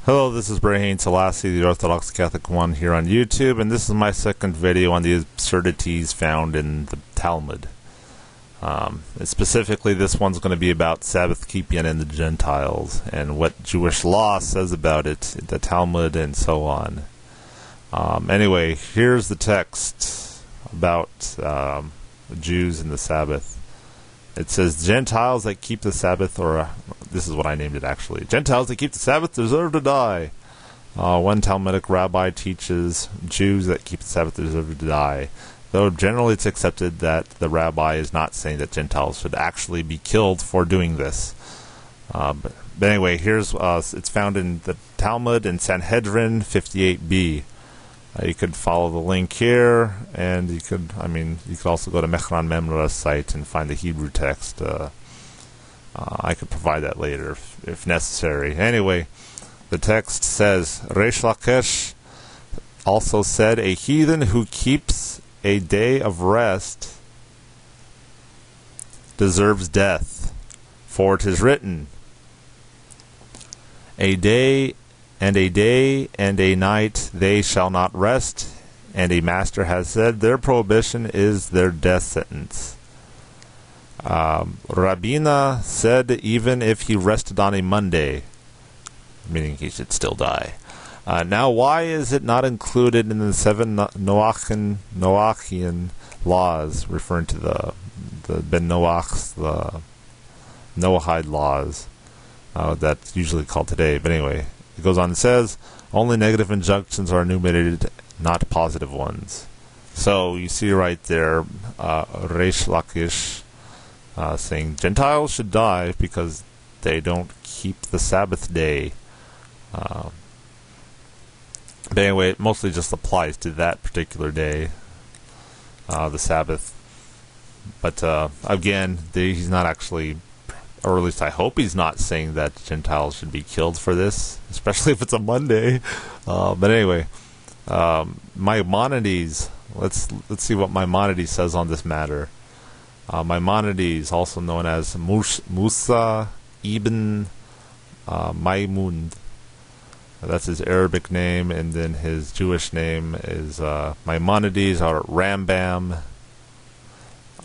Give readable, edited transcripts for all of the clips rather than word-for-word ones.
Hello, this is Brahim Selassie, the Orthodox Catholic one here on YouTube, and this is my second video on the absurdities found in the Talmud. Specifically, this one's going to be about Sabbath keeping in the Gentiles, and what Jewish law says about it, the Talmud, and so on. Anyway, here's the text about Jews and the Sabbath. It says, Gentiles that keep the Sabbath, or this is what I named it actually. Gentiles that keep the Sabbath deserve to die. One Talmudic Rabbi teaches Jews that keep the Sabbath deserve to die. Though generally it's accepted that the Rabbi is not saying that Gentiles should actually be killed for doing this. But anyway, here's it's found in the Talmud in Sanhedrin 58b. You could follow the link here, and you could also go to Mechran Memra's site and find the Hebrew text. I could provide that later if necessary. Anyway, the text says, Resh Lakish also said, a heathen who keeps a day of rest deserves death, for it is written, a day and a night they shall not rest, and a master has said their prohibition is their death sentence. Rabina said even if he rested on a Monday, meaning he should still die. Now why is it not included in the 7 Noachian laws, referring to the Ben Noach's, the Noahide laws, that's usually called today, but anyway. It goes on and says, only negative injunctions are enumerated, not positive ones. So you see right there, Resh Lakish saying Gentiles should die because they don't keep the Sabbath day. But anyway, it mostly just applies to that particular day, the Sabbath. But again, he's not actually, or at least I hope he's not saying that Gentiles should be killed for this, especially if it's a Monday. But anyway, Maimonides. Let's see what Maimonides says on this matter. Maimonides, also known as Musa ibn Maimun. That's his Arabic name, and then his Jewish name is Maimonides, or Rambam,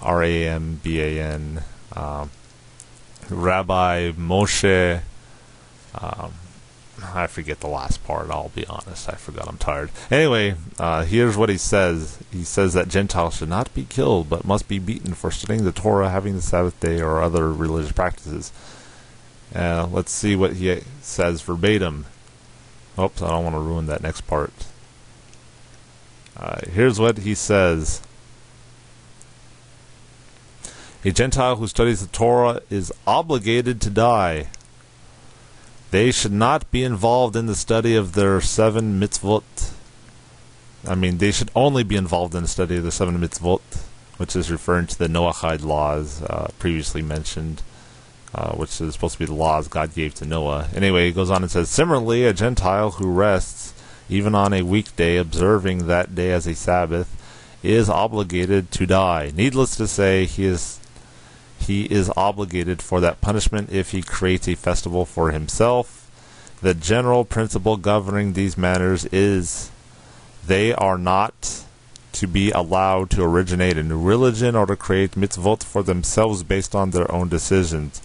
R-A-M-B-A-N. Rabbi Moshe, I forget the last part, I'll be honest, I forgot, I'm tired. Anyway, here's what he says. He says that Gentiles should not be killed, but must be beaten for studying the Torah, having the Sabbath day, or other religious practices. Let's see what he says verbatim. Oops, I don't want to ruin that next part. Here's what he says. A Gentile who studies the Torah is obligated to die. They should not be involved in the study of their 7 mitzvot. They should only be involved in the study of the 7 mitzvot, which is referring to the Noahide laws previously mentioned, which is supposed to be the laws God gave to Noah. Anyway, it goes on and says, similarly, a Gentile who rests, even on a weekday, observing that day as a Sabbath, is obligated to die. Needless to say, he is obligated for that punishment if he creates a festival for himself. The general principle governing these matters is they are not to be allowed to originate a new religion or to create mitzvot for themselves based on their own decisions.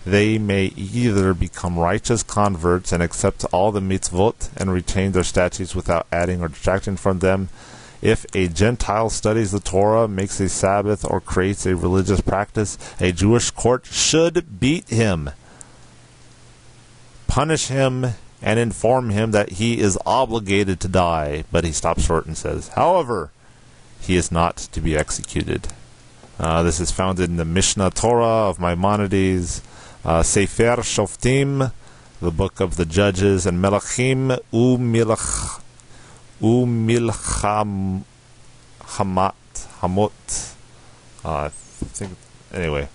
They may either become righteous converts and accept all the mitzvot and retain their statutes without adding or detracting from them. If a Gentile studies the Torah, makes a Sabbath, or creates a religious practice, a Jewish court should beat him, punish him, and inform him that he is obligated to die. But he stops short and says, however, he is not to be executed. This is found in the Mishneh Torah of Maimonides, Sefer Shoftim, the book of the Judges, and Melachim, uMilchamot. Anyway,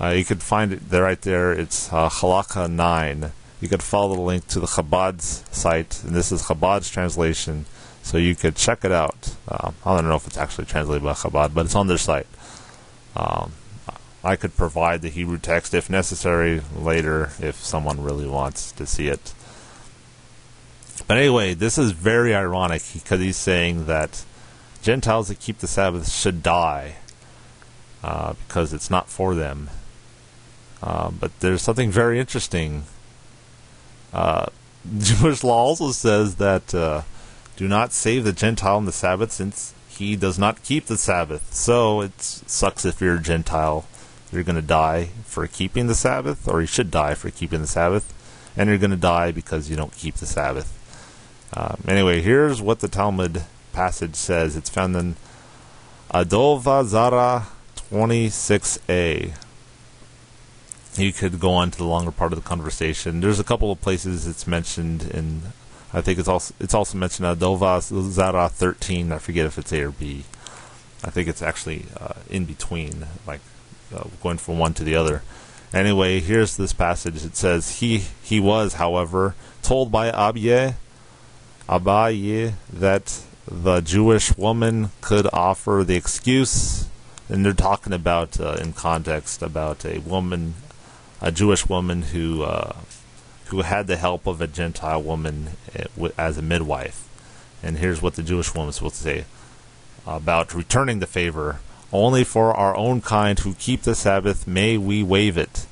you could find it there, right there. It's Halacha 9. You could follow the link to the Chabad's site, and this is Chabad's translation, so you could check it out. I don't know if it's actually translated by Chabad, but it's on their site. I could provide the Hebrew text if necessary later, if someone really wants to see it. But anyway, this is very ironic because he's saying that Gentiles that keep the Sabbath should die because it's not for them. But there's something very interesting. Jewish law also says that do not save the Gentile on the Sabbath since he does not keep the Sabbath. So it sucks if you're a Gentile. You're going to die for keeping the Sabbath, or you should die for keeping the Sabbath, and you're going to die because you don't keep the Sabbath. Anyway, here's what the Talmud passage says. It's found in Adova Zara 26a. You could go on to the longer part of the conversation. There's a couple of places it's mentioned in. I think it's also mentioned in Adova Zara 13. I forget if it's A or B. I think it's actually in between, like going from one to the other. Anyway, here's this passage. It says, He was, however, told by Abaye that the Jewish woman could offer the excuse, and they're talking about, in context, about a Jewish woman who had the help of a Gentile woman as a midwife. And here's what the Jewish woman is supposed to say about returning the favor. Only for our own kind who keep the Sabbath may we waive it.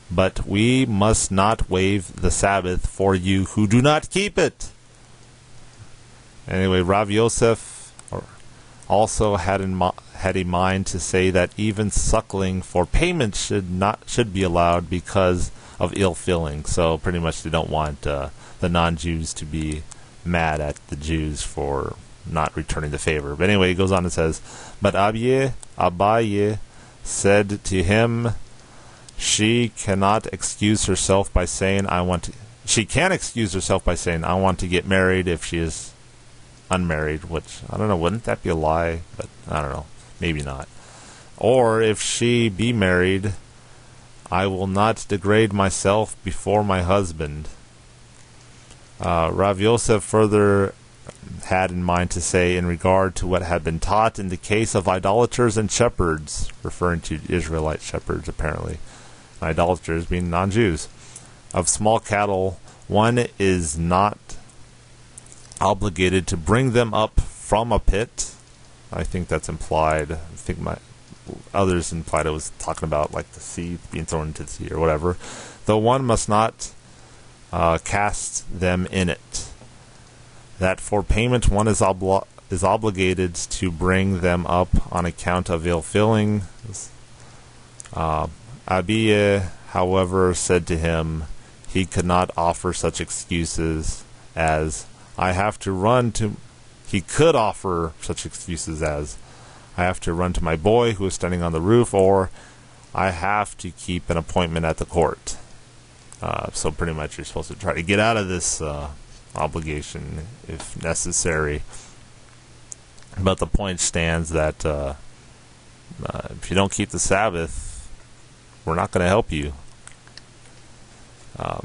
But we must not waive the Sabbath for you who do not keep it. Anyway, Rav Yosef also had a mind to say that even suckling for payment should be allowed because of ill feeling. So pretty much they don't want the non-Jews to be mad at the Jews for not returning the favor. But anyway, he goes on and says, but Abaye said to him, she cannot excuse herself by saying, she can excuse herself by saying, I want to get married if she is unmarried, which, I don't know, wouldn't that be a lie? But I don't know, maybe not. Or if she be married, I will not degrade myself before my husband. Rav Yosef further had in mind to say in regard to what had been taught in the case of idolaters and shepherds, referring to Israelite shepherds apparently, idolaters being non-Jews, of small cattle, one is not obligated to bring them up from a pit. I think that's implied. I think others implied it was talking about like the sea being thrown into the sea or whatever. Though one must not cast them in it. That for payment one is obligated to bring them up on account of ill feeling. Abiye, however, said to him he could not offer such excuses as I have to run to. He could offer such excuses as I have to run to my boy who is standing on the roof, or I have to keep an appointment at the court. So pretty much you're supposed to try to get out of this obligation if necessary. But the point stands that if you don't keep the Sabbath, we're not going to help you.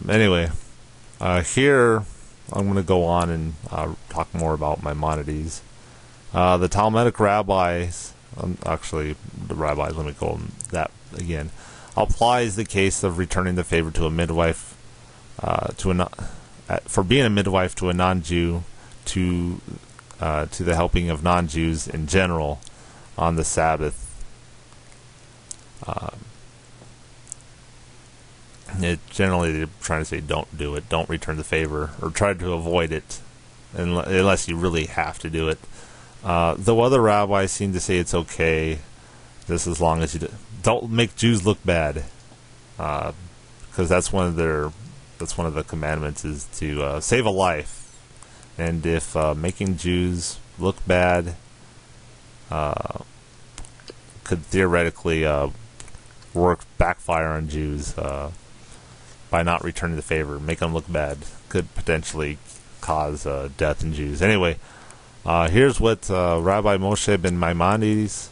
Anyway, here I'm going to go on and talk more about Maimonides. The Talmudic Rabbis, actually the rabbis, let me call them that again, applies the case of returning the favor to a midwife, for being a midwife to a non-Jew, to the helping of non-Jews in general on the Sabbath. Generally, they're trying to say don't do it, don't return the favor, or try to avoid it, unless you really have to do it. Though other rabbis seem to say it's okay, just as long as you don't make Jews look bad, because that's one of the commandments is to save a life, and if making Jews look bad could theoretically backfire on Jews by not returning the favor, make them look bad, could potentially cause death in Jews. Anyway, here's what Rabbi Moshe ben Maimonides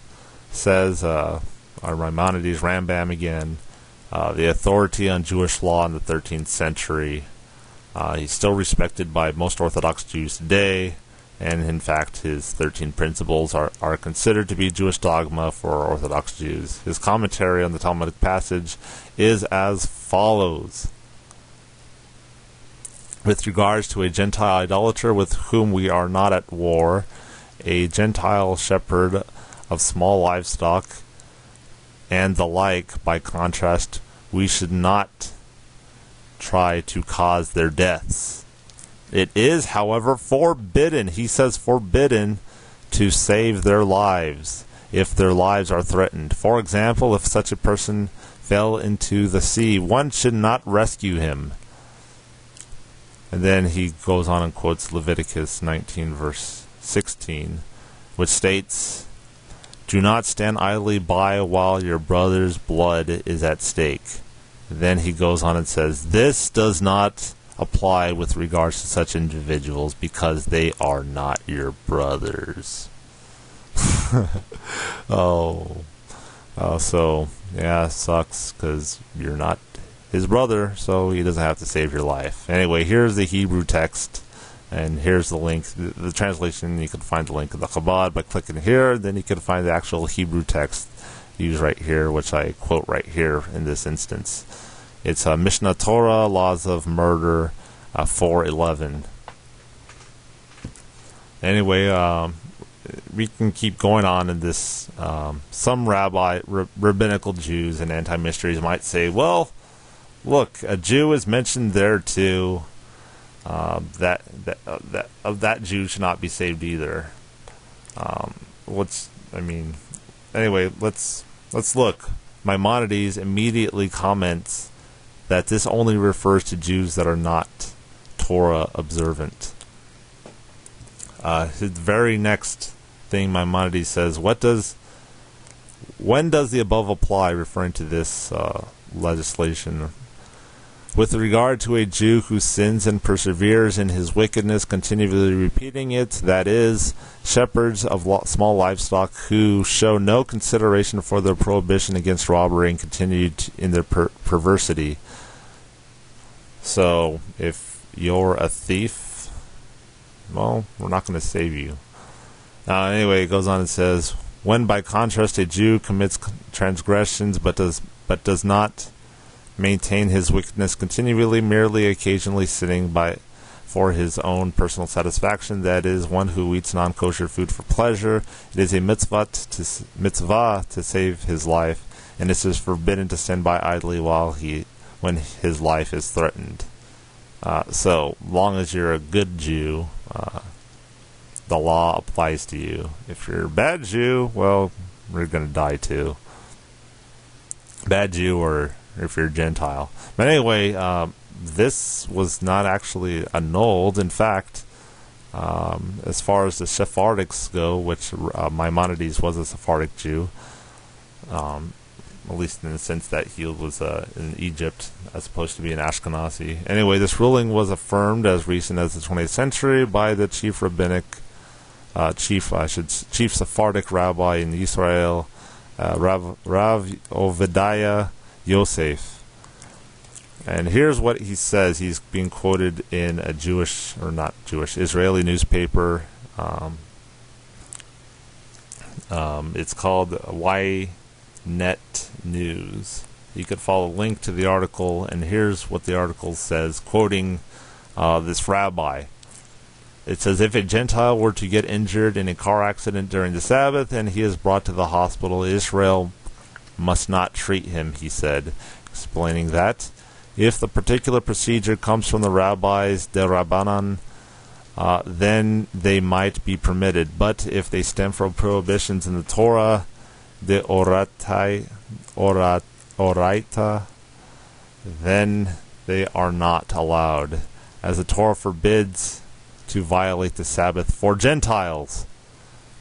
says, or Maimonides, Rambam again, the authority on Jewish law in the 13th century. He's still respected by most Orthodox Jews today, and in fact his 13 principles are considered to be Jewish dogma for Orthodox Jews. His commentary on the Talmudic passage is as follows. with regards to a Gentile idolater with whom we are not at war, a Gentile shepherd of small livestock, and the like. By contrast, we should not try to cause their deaths. It is, however, forbidden, he says forbidden, to save their lives if their lives are threatened. For example, if such a person fell into the sea, one should not rescue him. And then he goes on and quotes Leviticus 19 verse 16, which states, "Do not stand idly by while your brother's blood is at stake." Then he goes on and says, "This does not apply with regards to such individuals because they are not your brothers." So yeah, sucks because you're not his brother, so he doesn't have to save your life. Anyway, here's the Hebrew text, and here's the link, the translation. You can find the link in the Chabad by clicking here. Then you can find the actual Hebrew text used right here, which I quote right here in this instance. It's Mishneh Torah, Laws of Murder, 4:11. Anyway, we can keep going on in this. Some rabbinical Jews and anti-mysteries might say, well, look, a Jew is mentioned there too. That Jew should not be saved either. Anyway, let's look. Maimonides immediately comments that this only refers to Jews that are not Torah observant. His very next thing, Maimonides says, when does the above apply, referring to this legislation? With regard to a Jew who sins and perseveres in his wickedness, continually repeating it, that is, shepherds of small livestock who show no consideration for their prohibition against robbery and continue in their perversity. So, if you're a thief, well, we're not going to save you. Anyway, it goes on and says, when by contrast a Jew commits transgressions but does not maintain his wickedness continually, merely occasionally sinning for his own personal satisfaction, that is, one who eats non-kosher food for pleasure, it is a mitzvah to save his life, and it is forbidden to stand by idly when his life is threatened. So, long as you're a good Jew, the law applies to you. If you're a bad Jew, well, you're going to die too. Bad Jew, or if you're a Gentile. But anyway, this was not actually annulled. In fact, as far as the Sephardics go, which Maimonides was a Sephardic Jew, at least in the sense that he was in Egypt as opposed to being Ashkenazi. Anyway, this ruling was affirmed as recent as the 20th century by the chief Sephardic rabbi in Israel, Rav Ovidiah Yosef. And here's what he says. He's being quoted in a Israeli newspaper. It's called Ynet News. You could follow a link to the article, and here's what the article says, quoting this rabbi. It says, if a Gentile were to get injured in a car accident during the Sabbath and he is brought to the hospital, Israel must not treat him, he said, explaining that if the particular procedure comes from the rabbis, the Rabbanan, then they might be permitted. But if they stem from prohibitions in the Torah, the Oraita, then they are not allowed, as the Torah forbids to violate the Sabbath for Gentiles.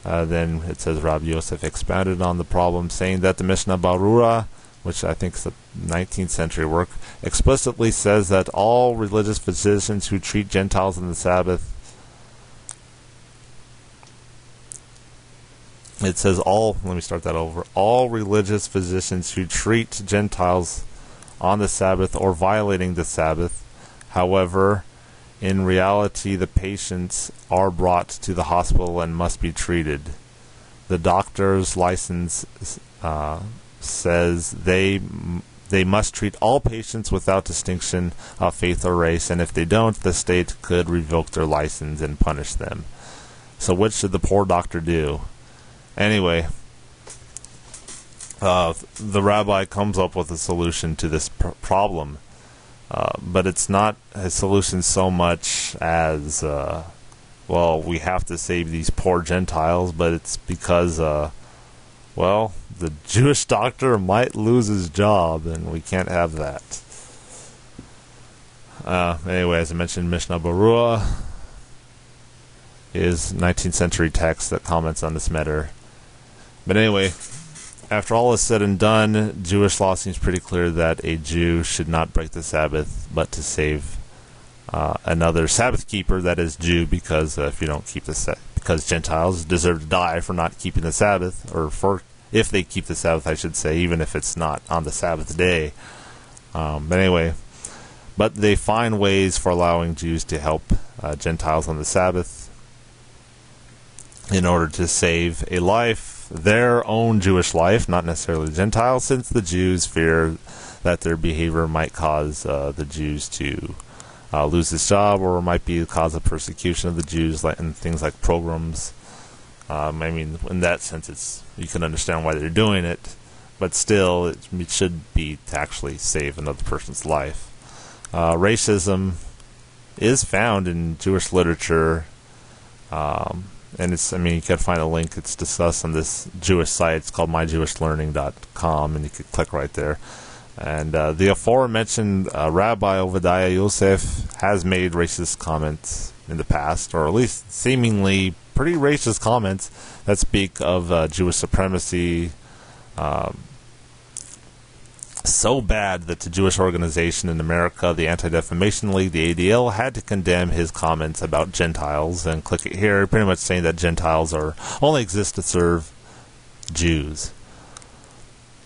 Then it says Rabbi Yosef expounded on the problem, saying that the Mishnah Barura, which I think is a 19th century work, explicitly says that all religious physicians who treat Gentiles on the Sabbath, it says all religious physicians who treat Gentiles on the Sabbath or violating the Sabbath, however, in reality, the patients are brought to the hospital and must be treated. The doctor's license says they they must treat all patients without distinction of faith or race, and if they don't, the state could revoke their license and punish them. So what should the poor doctor do? Anyway, the rabbi comes up with a solution to this problem, but it's not a solution so much as, well, we have to save these poor Gentiles, but it's because, well, the Jewish doctor might lose his job, and we can't have that. Anyway, as I mentioned, Mishneh Torah is 19th century text that comments on this matter. But anyway, after all is said and done, Jewish law seems pretty clear that a Jew should not break the Sabbath, but to save another Sabbath keeper that is Jew, because if you don't keep the because Gentiles deserve to die for not keeping the Sabbath, or for if they keep the Sabbath, I should say, even if it's not on the Sabbath day. But anyway, but they find ways for allowing Jews to help Gentiles on the Sabbath in order to save a life, their own Jewish life, not necessarily Gentile, since the Jews fear that their behavior might cause the Jews to lose his job, or might be the cause of persecution of the Jews, like in things like pogroms. I mean, in that sense, you can understand why they're doing it, but still, it should be to actually save another person's life. Racism is found in Jewish literature, and it's, I mean, you can find a link. It's discussed on this Jewish site. It's called myjewishlearning.com, and you can click right there. And the aforementioned Rabbi Obadiah Yosef has made racist comments in the past, or at least seemingly pretty racist comments that speak of Jewish supremacy, so bad that the Jewish organization in America, the Anti-Defamation League, the ADL, had to condemn his comments about Gentiles, and click it here, pretty much saying that Gentiles only exist to serve Jews.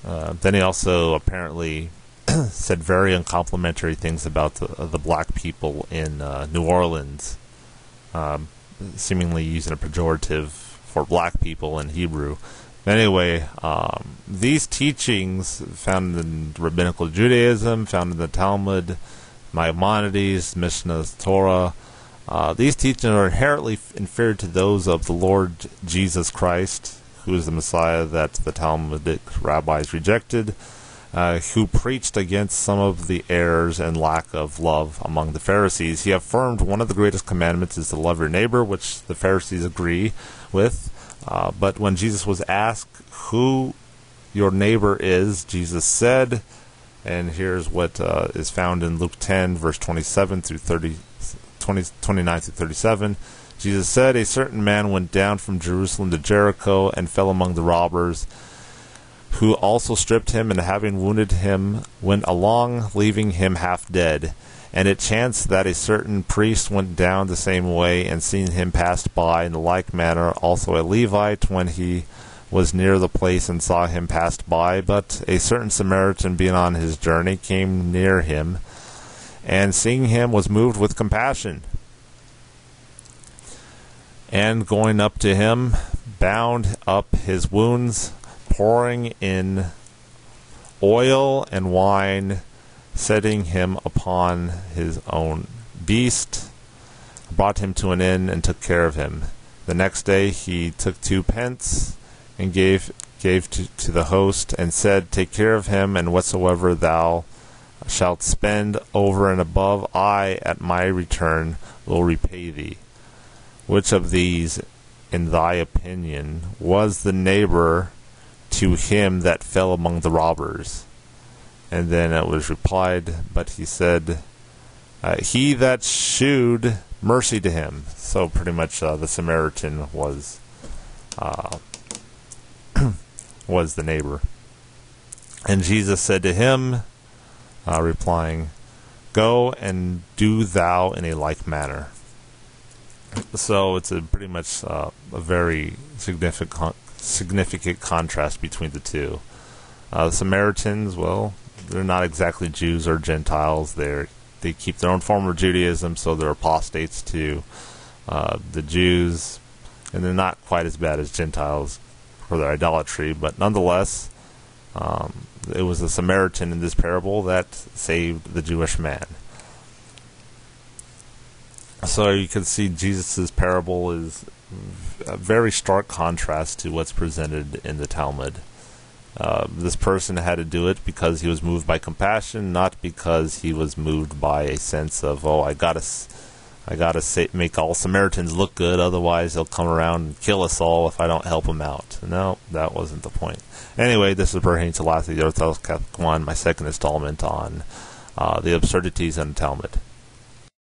Then he also apparently said very uncomplimentary things about the black people in New Orleans, seemingly using a pejorative for black people in Hebrew. Anyway, these teachings found in rabbinical Judaism, found in the Talmud, Maimonides, Mishneh Torah, these teachings are inherently inferior to those of the Lord Jesus Christ, who is the Messiah that the Talmudic Rabbis rejected, who preached against some of the errors and lack of love among the Pharisees. He affirmed one of the greatest commandments is to love your neighbor, which the Pharisees agree with. But when Jesus was asked who your neighbor is, Jesus said, and here's what is found in Luke 10, verse 27 through 29 through 37. Jesus said, a certain man went down from Jerusalem to Jericho and fell among the robbers, who also stripped him, and having wounded him, went along, leaving him half dead. And it chanced that a certain priest went down the same way, and seeing him passed by in the like manner. Also a Levite, when he was near the place and saw him passed by. But a certain Samaritan, being on his journey, came near him, and seeing him was moved with compassion, and going up to him, bound up his wounds, pouring in oil and wine, setting him upon his own beast, brought him to an inn, and took care of him. The next day he took 2 pence, and gave to the host, and said, take care of him, and whatsoever thou shalt spend over and above, I at my return will repay thee. Which of these, in thy opinion, was the neighbor to him that fell among the robbers? And then it was replied, but he said, he that shewed mercy to him. So pretty much the Samaritan was was the neighbor. And Jesus said to him, replying, go and do thou in a like manner. So it's pretty much a very significant contrast between the two. The Samaritans, well, they're not exactly Jews or Gentiles. They keep their own form of Judaism, so they're apostates to the Jews, and they're not quite as bad as Gentiles for their idolatry, but nonetheless, it was a Samaritan in this parable that saved the Jewish man. So you can see Jesus' parable is a very stark contrast to what's presented in the Talmud. This person had to do it because he was moved by compassion, not because he was moved by a sense of, I gotta make all Samaritans look good, otherwise they'll come around and kill us all if I don't help them out. No, that wasn't the point. Anyway, this is pertaining to last the Orthodox Catholic 1, my second installment on the Absurdities and the Talmud.